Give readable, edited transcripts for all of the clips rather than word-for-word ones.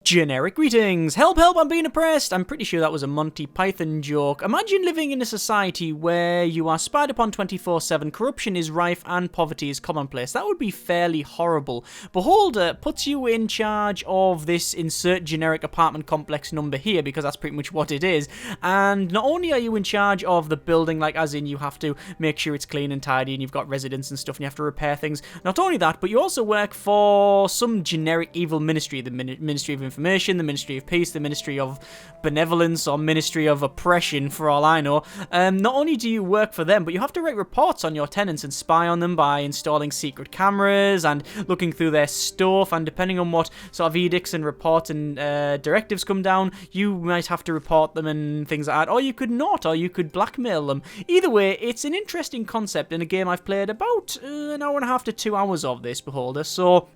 Generic greetings. Help, help, I'm being oppressed. I'm pretty sure that was a Monty Python joke. Imagine living in a society where you are spied upon 24/7, corruption is rife, and poverty is commonplace. That would be fairly horrible. Beholder puts you in charge of this insert generic apartment complex number here, because that's pretty much what it is. And not only are you in charge of the building, like as in you have to make sure it's clean and tidy, and you've got residents and stuff, and you have to repair things. Not only that, but you also work for some generic evil ministry, the Ministry of Information, the Ministry of Peace, the Ministry of Benevolence, or Ministry of Oppression, for all I know. Not only do you work for them, but you have to write reports on your tenants and spy on them by installing secret cameras and looking through their stuff, and depending on what sort of edicts and reports and directives come down, you might have to report them and things like that, or you could not, or you could blackmail them. Either way, it's an interesting concept in a game I've played about an hour and a half to 2 hours of this, Beholder, so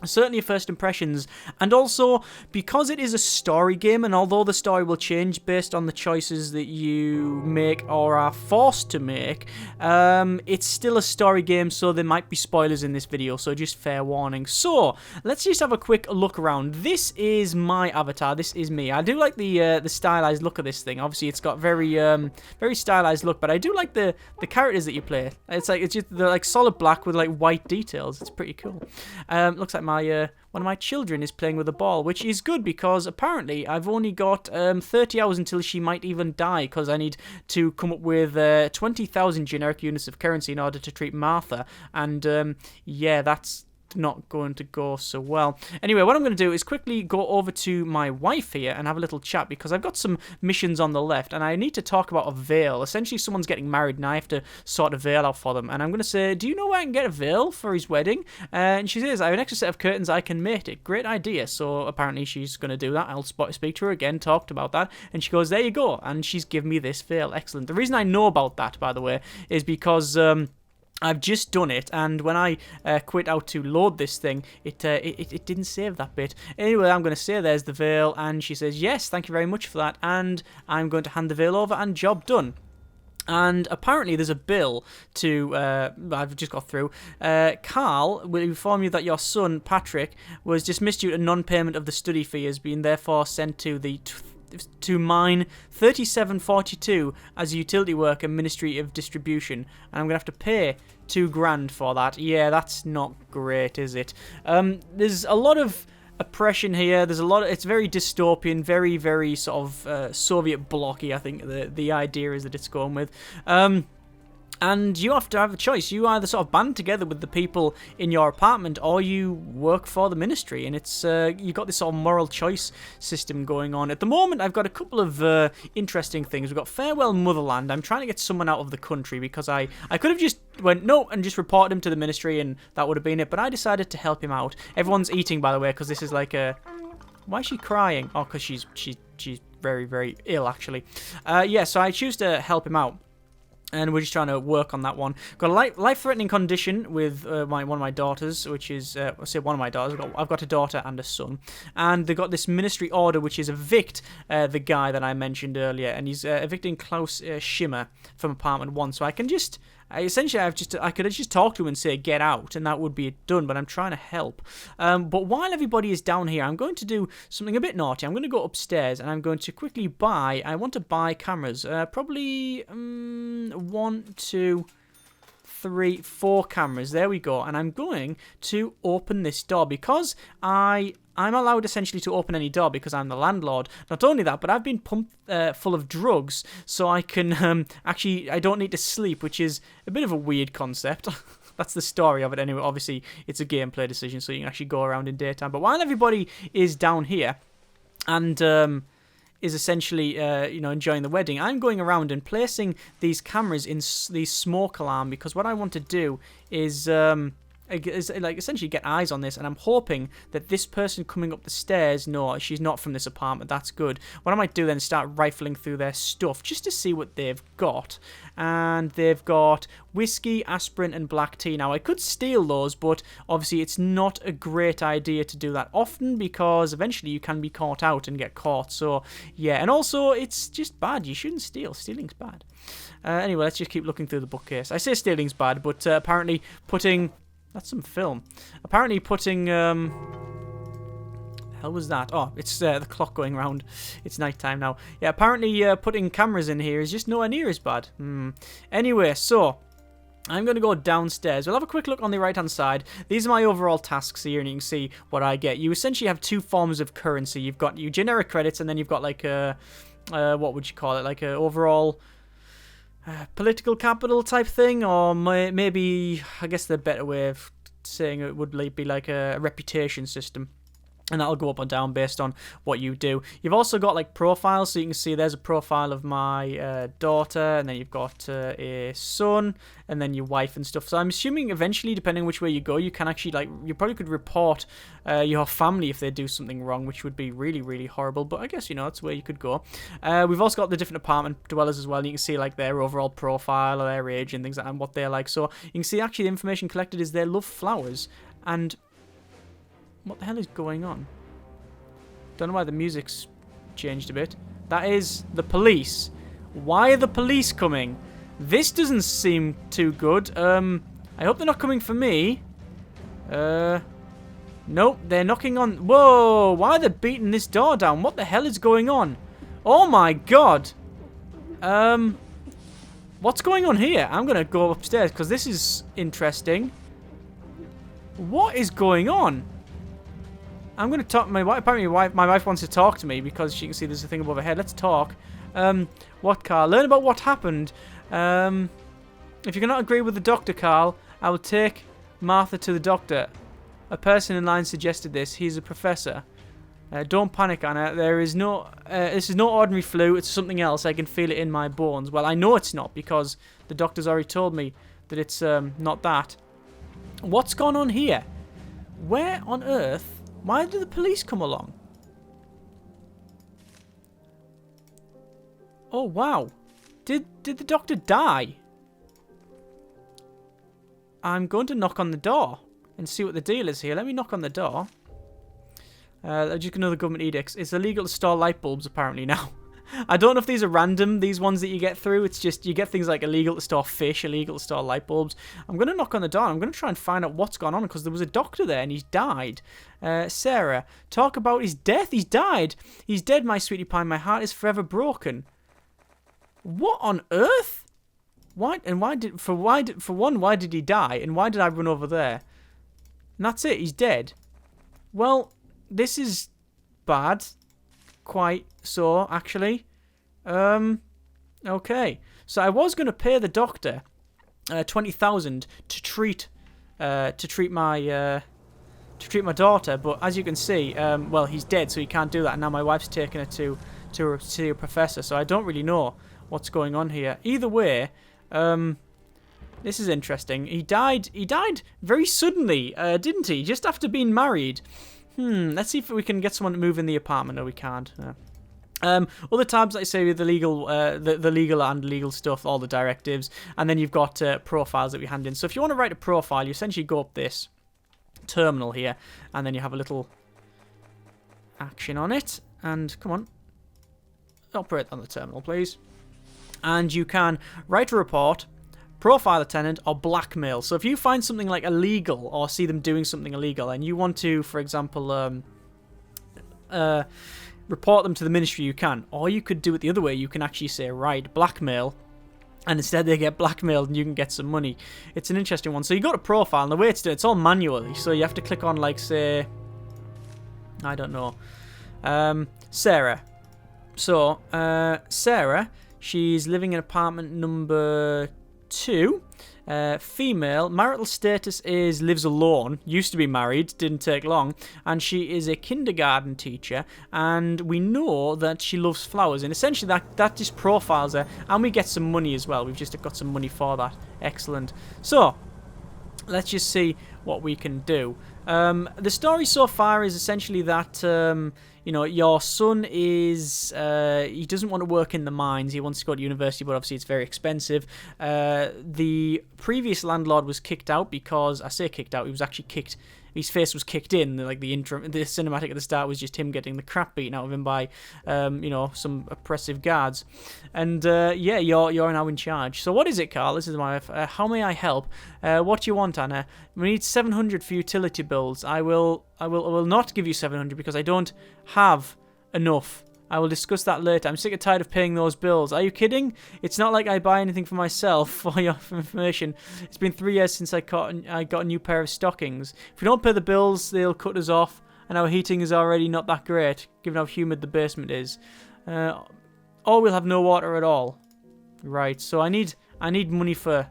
certainly first impressions. And also, because it is a story game, and although the story will change based on the choices that you make or are forced to make, it's still a story game, so there might be spoilers in this video, so just fair warning. So let's just have a quick look around. This is my avatar. This is me. I do like the stylized look of this thing. Obviously it's got very very stylized look, but I do like the characters that you play. It's just they're like solid black with like white details. It's pretty cool. Looks like my one of my children is playing with a ball, which is good because apparently I've only got 30 hours until she might even die, because I need to come up with 20,000 generic units of currency in order to treat Martha, and yeah, that's not going to go so well. Anyway, what I'm going to do is quickly go over to my wife here and have a little chat, because I've got some missions on the left and I need to talk about a veil. Essentially, someone's getting married and I have to sort a veil out for them, and I'm going to say, do you know where I can get a veil for his wedding? And she says, I have an extra set of curtains, I can mate it. Great idea. So apparently she's going to do that. I'll speak to her again, talked about that, and she goes, there you go, and she's given me this veil. Excellent. The reason I know about that, by the way, is because I've just done it, and when I quit out to load this thing, it didn't save that bit. Anyway, I'm going to say there's the veil, and she says, yes, thank you very much for that, and I'm going to hand the veil over, and job done. And apparently there's a bill to, I've just got through, Carl will inform you that your son, Patrick, was dismissed due to non-payment of the study fee, has been therefore sent to the mine 3742 as a utility worker, Ministry of Distribution, and I'm gonna have to pay $2 grand for that. Yeah, that's not great, is it? There's a lot of oppression here. There's a lot of, it's very dystopian, very, very sort of Soviet blocky, I think the idea is that it's going with. And you have to have a choice. You either sort of band together with the people in your apartment, or you work for the ministry. And it's you've got this sort of moral choice system going on. At the moment, I've got a couple of interesting things. We've got Farewell Motherland. I'm trying to get someone out of the country, because I could have just went, no, and just reported him to the ministry, and that would have been it. But I decided to help him out. Everyone's eating, by the way, because this is like a... Why is she crying? Oh, because she's very, very ill, actually. Yeah, so I choose to help him out. And we're just trying to work on that one. Got a life-threatening condition with one of my daughters, which is, I say one of my daughters. I've got a daughter and a son. And they've got this ministry order, which is evict the guy that I mentioned earlier. And he's evicting Klaus Schimmer from apartment 1. So I can just... essentially, I could have just talked to him and say, get out, and that would be done, but I'm trying to help. But while everybody is down here, I'm going to do something a bit naughty. I'm going to go upstairs, and I'm going to quickly buy... I want to buy cameras. Probably 1, 2, 3, 4 cameras. There we go. And I'm going to open this door, because I'm allowed essentially to open any door because I'm the landlord. Not only that, but I've been pumped full of drugs, so I can actually, I don't need to sleep, which is a bit of a weird concept. That's the story of it anyway. Obviously, it's a gameplay decision, so you can actually go around in daytime. But while everybody is down here and is essentially, you know, enjoying the wedding, I'm going around and placing these cameras in these smoke alarm, because what I want to do is like essentially get eyes on this, and I'm hoping that this person coming up the stairs, no, she's not from this apartment, that's good. What I might do then is start rifling through their stuff just to see what they've got. And they've got whiskey, aspirin, and black tea. Now, I could steal those, but obviously it's not a great idea to do that often, because eventually you can be caught out and get caught. So yeah, and also it's just bad. You shouldn't steal. Stealing's bad. Anyway, let's just keep looking through the bookcase. I say stealing's bad, but apparently putting... That's some film. Apparently putting hell was that? Oh, it's the clock going round. It's night time now. Yeah, apparently putting cameras in here is just nowhere near as bad. Anyway, so I'm going to go downstairs. We'll have a quick look on the right-hand side. These are my overall tasks here, and you can see what I get. You essentially have two forms of currency. You've got your generic credits, and then you've got like a, what would you call it? Like a overall political capital type thing, or maybe, I guess the better way of saying it would be like a reputation system. And that'll go up or down based on what you do. You've also got like profiles, so you can see there's a profile of my daughter, and then you've got a son, and then your wife and stuff. So I'm assuming eventually, depending on which way you go, you can actually, like, you probably could report your family if they do something wrong, which would be really, really horrible. But I guess, you know, that's where you could go. We've also got the different apartment dwellers as well. You can see like their overall profile, or their age, and things like that, and what they're like. So you can see actually the information collected is they love flowers. And what the hell is going on? Don't know why the music's changed a bit. That is the police. Why are the police coming? This doesn't seem too good. I hope they're not coming for me. Nope, they're knocking on... Whoa, why are they beating this door down? What the hell is going on? Oh my god. What's going on here? I'm going to go upstairs because this is interesting. What is going on? I'm going to talk to my wife. Apparently my wife wants to talk to me because she can see there's a thing above her head. Let's talk. What, Carl? Learn about what happened. If you cannot agree with the doctor, Carl, I will take Martha to the doctor. A person in line suggested this. He's a professor. Don't panic, Anna. There is no... this is no ordinary flu. It's something else. I can feel it in my bones. Well, I know it's not because the doctor's already told me that it's not that. What's gone on here? Where on earth... Why did the police come along? Oh, wow. Did the doctor die? I'm going to knock on the door and see what the deal is here. Let me knock on the door. Just another government edict. It's illegal to store light bulbs apparently now. I don't know if these are random, these ones that you get through. It's just, you get things like illegal to store fish, illegal to store light bulbs. I'm going to knock on the door. I'm going to try and find out what's gone on because there was a doctor there and he's died. Sarah, talk about his death. He's died. He's dead, my sweetie pie. My heart is forever broken. What on earth? Why? And why did, for one, why did he die? And why did I run over there? And that's it. He's dead. Well, this is bad. Quite so, actually. Okay. So I was going to pay the doctor 20,000 to treat my daughter, but as you can see, well, he's dead, so he can't do that. And now my wife's taking her to see a professor, so I don't really know what's going on here. Either way, this is interesting. He died very suddenly, didn't he? Just after being married. Let's see if we can get someone to move in the apartment. No, we can't. Other tabs, like I say, the legal, the legal and legal stuff, all the directives, and then you've got profiles that we hand in. So if you want to write a profile, you essentially go up this terminal here, and then you have a little action on it. And come on, operate on the terminal, please. And you can write a report, profile a tenant, or blackmail. So if you find something like illegal or see them doing something illegal and you want to, for example, report them to the ministry, you can. Or you could do it the other way. You can actually say, right, blackmail, and instead they get blackmailed and you can get some money. It's an interesting one. So you got a profile, and the way it's done, it's all manually. So you have to click on, like, say, I don't know, Sarah. So, Sarah, she's living in apartment number 2, female, marital status is lives alone, used to be married, didn't take long, and she is a kindergarten teacher, and we know that she loves flowers, and essentially that just profiles her, and we get some money as well. We've just got some money for that. Excellent. So let's just see what we can do. The story so far is essentially that you know, your son is, he doesn't want to work in the mines. He wants to go to university, but obviously it's very expensive. The previous landlord was kicked out because, I say kicked out, he was actually kicked his face was kicked in. Like the cinematic at the start was just him getting the crap beaten out of him by, you know, some oppressive guards. And yeah, you're now in charge. So what is it, Carl? This is my wife. How may I help? What do you want, Anna? We need 700 for utility bills. I will not give you 700 because I don't have enough. I will discuss that later. I'm sick and tired of paying those bills. Are you kidding? It's not like I buy anything for myself. For your information, it's been 3 years since I got a new pair of stockings. If we don't pay the bills, they'll cut us off, and our heating is already not that great, given how humid the basement is. Or we'll have no water at all. Right. So I need money for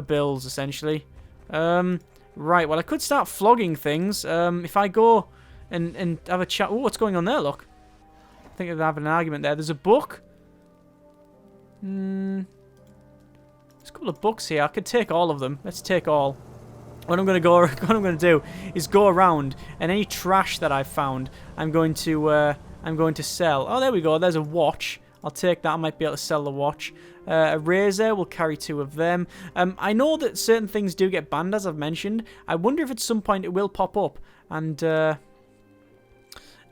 bills essentially. Right. Well, I could start flogging things. If I go and have a chat. Oh, what's going on there? Look. I think they're having an argument there. There's a book. There's a couple of books here. I could take all of them. Let's take all. What I'm going to do is go around, and any trash that I've found, I'm going to sell. Oh, there we go. There's a watch. I'll take that. I might be able to sell the watch. A razor. We'll carry 2 of them. I know that certain things do get banned, as I've mentioned. I wonder if at some point it will pop up, and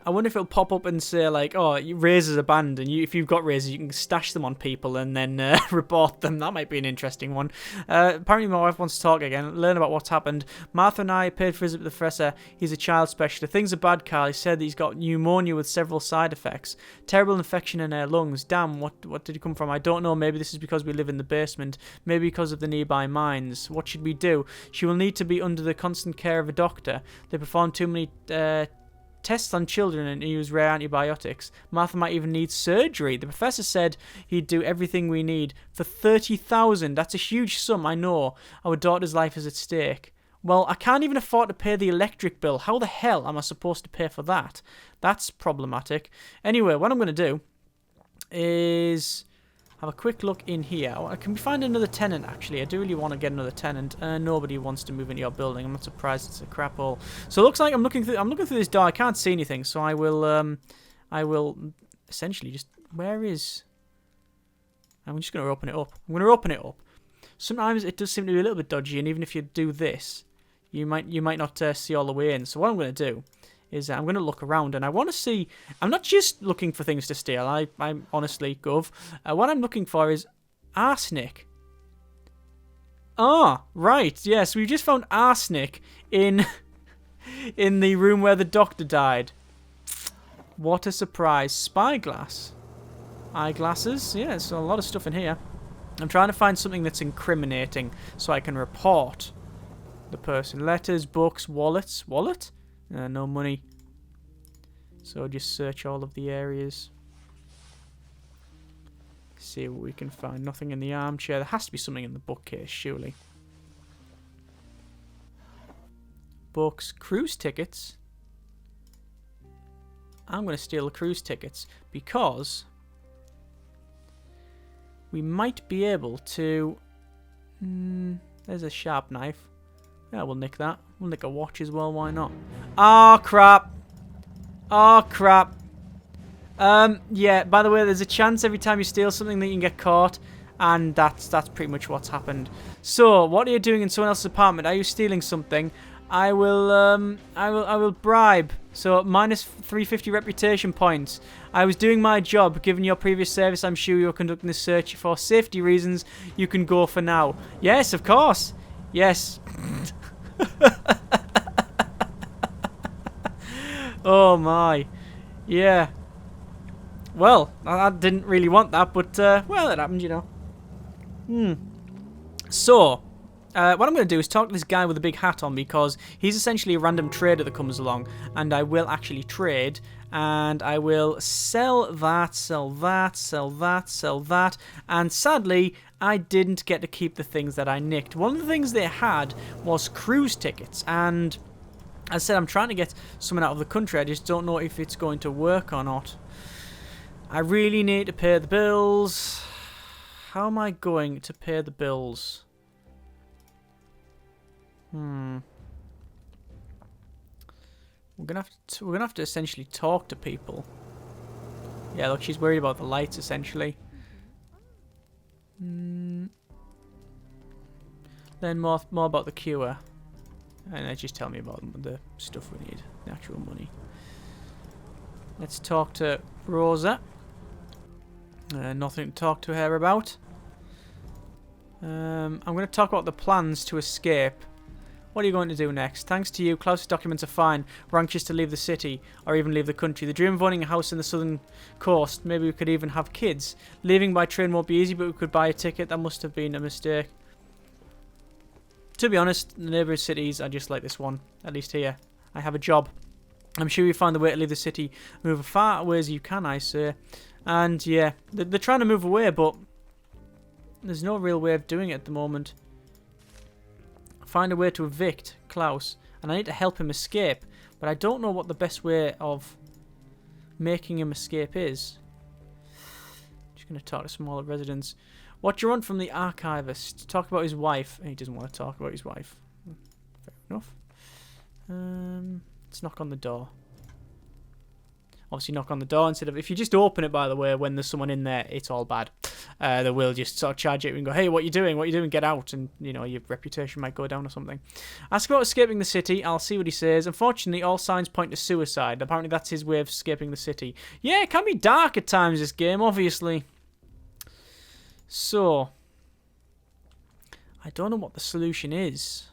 I wonder if it'll pop up and say, like, oh, razors are banned, and if you've got razors, you can stash them on people and then report them. That might be an interesting one. Apparently my wife wants to talk again, learn about what's happened. Martha and I paid for a visit with the professor. He's a child specialist. Things are bad, Carl. He said that he's got pneumonia with several side effects. Terrible infection in her lungs. Damn, what did it come from? I don't know. Maybe this is because we live in the basement. Maybe because of the nearby mines. What should we do? She will need to be under the constant care of a doctor. They perform too many tests on children and use rare antibiotics. Martha might even need surgery. The professor said he'd do everything we need for 30,000. That's a huge sum, I know. Our daughter's life is at stake. Well, I can't even afford to pay the electric bill. How the hell am I supposed to pay for that? That's problematic. Anyway, what I'm going to do is have a quick look in here. Can we find another tenant, actually? I do really want to get another tenant. Nobody wants to move into your building. I'm not surprised. It's a crap hole. So it looks like I'm looking through this door. I can't see anything, so I will essentially just... Where is... I'm just going to open it up. I'm going to open it up. Sometimes it does seem to be a little bit dodgy, and even if you do this, you might not see all the way in. So what I'm going to do is I'm going to look around, and I want to see... I'm not just looking for things to steal. I'm honestly, Gov. What I'm looking for is arsenic. Ah, right. Yes, we just found arsenic in the room where the doctor died. What a surprise. Spyglass. Eyeglasses. Yeah, there's a lot of stuff in here. I'm trying to find something that's incriminating so I can report the person. Letters, books, wallets. Wallet? No money. So just search all of the areas. See what we can find. Nothing in the armchair. There has to be something in the bookcase, surely. Books. Cruise tickets. I'm going to steal the cruise tickets because we might be able to... there's a sharp knife. Yeah, we'll nick that. We'll nick a watch as well, why not? Oh, crap. Oh, crap. Yeah, by the way, there's a chance every time you steal something that you can get caught, and that's pretty much what's happened. So, what are you doing in someone else's apartment? Are you stealing something? I will bribe. So, minus 350 reputation points. I was doing my job. Given your previous service, I'm sure you're conducting this search for safety reasons. You can go for now. Yes, of course. Yes. Oh my. Yeah. Well, I didn't really want that, but well, it happened, you know. So, what I'm going to do is talk to this guy with a big hat on, because he's essentially a random trader that comes along, and I will actually trade, and I will sell that, sell that, sell that, sell that, and sadly, I didn't get to keep the things that I nicked. One of the things they had was cruise tickets, and as I said, I'm trying to get someone out of the country. I just don't know if it's going to work or not. I really need to pay the bills. How am I going to pay the bills? We're gonna have to essentially talk to people. Yeah, look, she's worried about the lights essentially. Then more about the cure. And just tell me about the stuff we need, the actual money. Let's talk to Rosa. Nothing to talk to her about. I'm going to talk about the plans to escape. What are you going to do next? Thanks to you, Klaus's documents are fine. We're anxious to leave the city, or even leave the country. The dream of owning a house in the southern coast. Maybe we could even have kids. Leaving by train won't be easy, but we could buy a ticket. That must have been a mistake. To be honest, the neighbouring cities are just like this one. At least here. I have a job. I'm sure you find the way to leave the city. Move as far away as you can, I say. And yeah, they're trying to move away, but there's no real way of doing it at the moment. Find a way to evict Klaus, and I need to help him escape, but I don't know what the best way of making him escape is. Just going to talk to some more residents. What do you want from the archivist? Talk about his wife. He doesn't want to talk about his wife. Fair enough. Let's knock on the door. Obviously knock on the door instead of... If you just open it, by the way, when there's someone in there, it's all bad. They will just sort of charge it and go, hey, what are you doing? What are you doing? Get out. And, you know, your reputation might go down or something. Ask about escaping the city. I'll see what he says. Unfortunately, all signs point to suicide. Apparently, that's his way of escaping the city. Yeah, it can be dark at times, this game, obviously. So, I don't know what the solution is.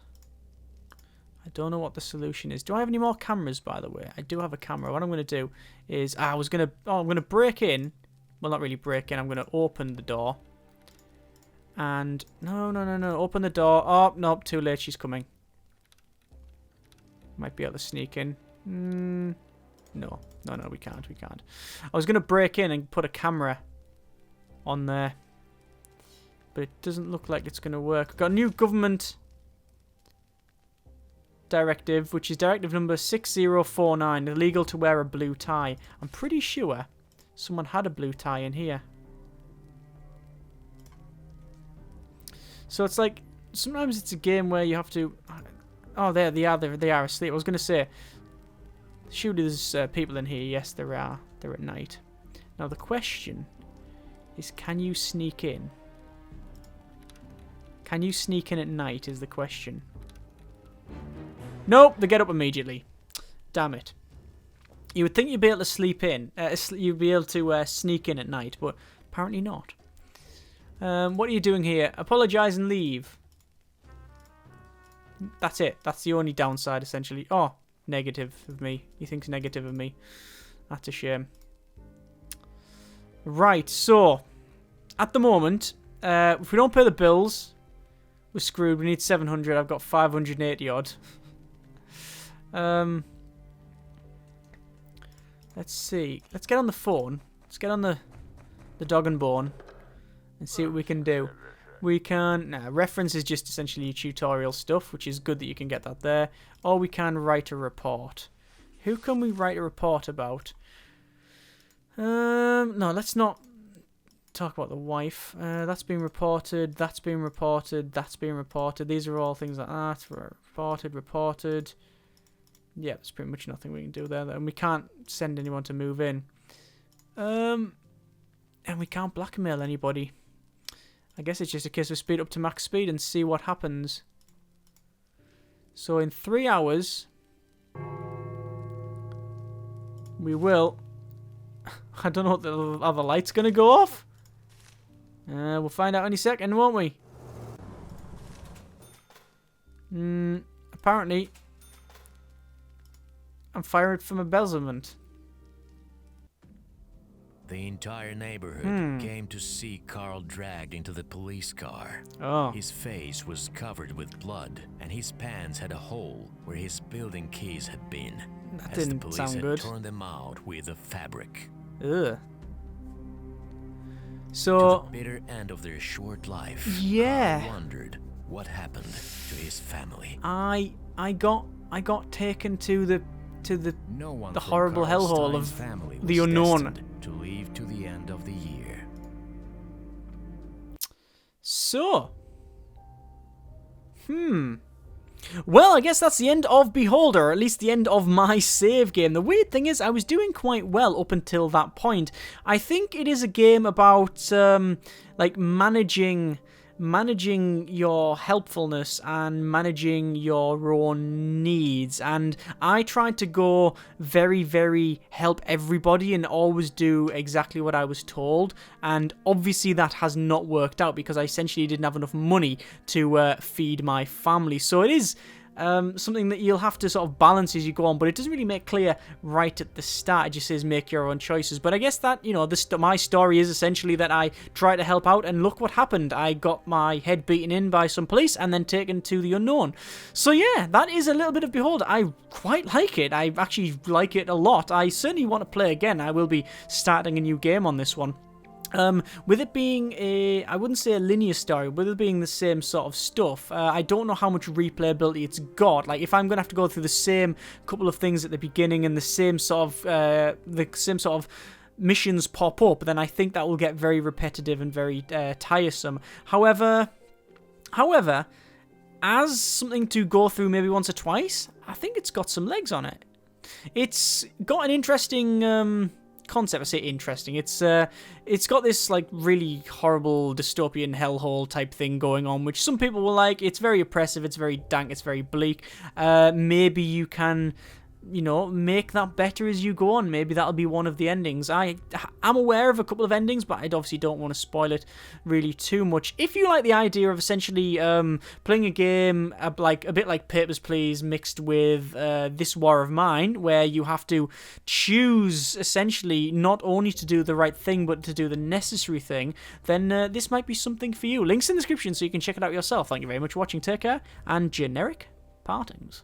Do I have any more cameras, by the way? I do have a camera. What I'm going to do is... I'm going to break in. Well, not really break in. I'm going to open the door. And... No. Open the door. Oh, no. Too late. She's coming. Might be able to sneak in. No, we can't. I was going to break in and put a camera on there. But it doesn't look like it's going to work. We've got a new government... directive, which is directive number 6049, illegal to wear a blue tie. I'm pretty sure someone had a blue tie in here. So it's like, sometimes it's a game where you have to... Oh, they are asleep. I was going to say, surely there's people in here. Yes, there are. They're at night. Now the question is, can you sneak in? Can you sneak in at night is the question. Nope, they get up immediately. Damn it. You would think you'd be able to sleep in. You'd be able to sneak in at night, but apparently not. What are you doing here? Apologise and leave. That's it. That's the only downside, essentially. Oh, negative of me. He thinks negative of me. That's a shame. Right, so... At the moment, if we don't pay the bills, we're screwed. We need 700. I've got 580 odd. Let's see. Let's get on the phone. Let's get on the dog and bone and see what we can do. We can... reference is just essentially tutorial stuff, which is good that you can get that there. Or we can write a report. Who can we write a report about? No, let's not talk about the wife. That's been reported. That's been reported. That's been reported. These are all things like that. Reported. Yeah, there's pretty much nothing we can do there. And we can't send anyone to move in. And we can't blackmail anybody. I guess it's just a case of speed up to max speed and see what happens. So in 3 hours, we will... I don't know what the other light's going to go off. We'll find out any second, won't we? Apparently... I'm fired from embezzlement. The entire neighborhood came to see Carl dragged into the police car. Oh. His face was covered with blood, and his pants had a hole where his building keys had been. That as didn't the police sound had good. torn them out with a fabric. Ugh. To So... the bitter end of their short life, Yeah. Carl wondered what happened to his family. I got taken to the No one the from horrible Carl hellhole Stein's of family was the unknown. destined to live to the end of the year. So... Well, I guess that's the end of Beholder, or at least the end of my save game. The weird thing is, I was doing quite well up until that point. I think it is a game about, like, managing managing your helpfulness and managing your own needs. And I tried to go very, very help everybody and always do exactly what I was told. And obviously that has not worked out because I essentially didn't have enough money to feed my family. So it is something that you'll have to sort of balance as you go on, but it doesn't really make clear right at the start. It just says make your own choices. But I guess that, you know, my story is essentially that I tried to help out, and look what happened. I got my head beaten in by some police and then taken to the unknown. So yeah, that is a little bit of Behold. I quite like it. I actually like it a lot. I certainly want to play again. I will be starting a new game on this one. With it being I wouldn't say a linear story, with it being the same sort of stuff, I don't know how much replayability it's got. Like, if I'm going to have to go through the same couple of things at the beginning and the same sort of missions pop up, then I think that will get very repetitive and very tiresome. However, as something to go through maybe once or twice, I think it's got some legs on it. It's got an interesting concept. I say interesting. It's got this like really horrible dystopian hellhole type thing going on, which some people will like. It's very oppressive. It's very dank. It's very bleak. Maybe you can, you know, make that better as you go on. Maybe that'll be one of the endings. I'm aware of a couple of endings, but I obviously don't want to spoil it really too much. If you like the idea of essentially playing a game a bit like Papers, Please mixed with This War of Mine, where you have to choose essentially not only to do the right thing, but to do the necessary thing, then this might be something for you. Links in the description so you can check it out yourself. Thank you very much for watching. Take care, and generic partings.